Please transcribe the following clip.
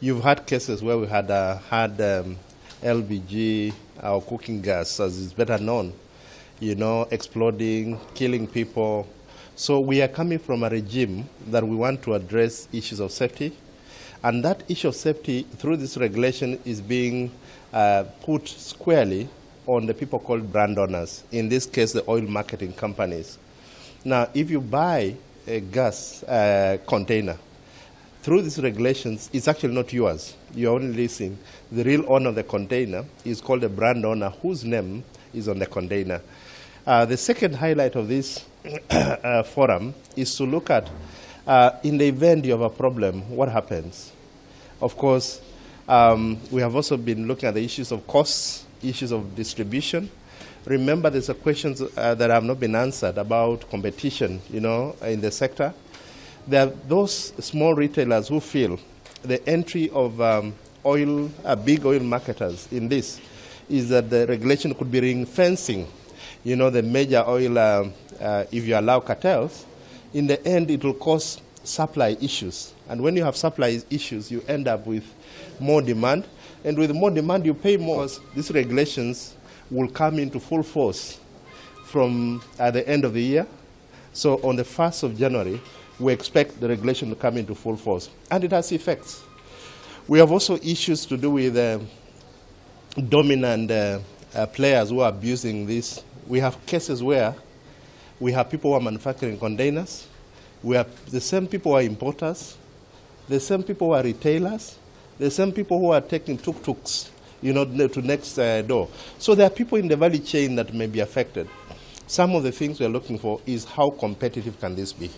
You've had cases where we had LPG, our cooking gas, as is better known, exploding, killing people. So we are coming from a regime that we want to address issues of safety. And that issue of safety, through this regulation, is being put squarely on the people called brand owners, in this case, the oil marketing companies. Now, if you buy a gas container, through these regulations, it's actually not yours. You're only leasing. The real owner of the container is called a brand owner whose name is on the container. The second highlight of this forum is to look at, in the event you have a problem, what happens? Of course, we have also been looking at the issues of costs, issues of distribution. Remember, there's a questions that have not been answered about competition, in the sector. There are those small retailers who feel the entry of big oil marketers in this is that the regulation could be ring-fencing, the major oil, if you allow cartels. In the end, it will cause supply issues. And when you have supply issues, you end up with more demand. And with more demand, you pay more. Because these regulations will come into full force from at the end of the year. So on the 1st of January, we expect the regulation to come into full force. And it has effects. We have also issues to do with dominant players who are abusing this. We have cases where we have people who are manufacturing containers. We have the same people who are importers, the same people who are retailers, the same people who are taking tuk-tuks, to next door. So there are people in the value chain that may be affected. Some of the things we are looking for is how competitive can this be?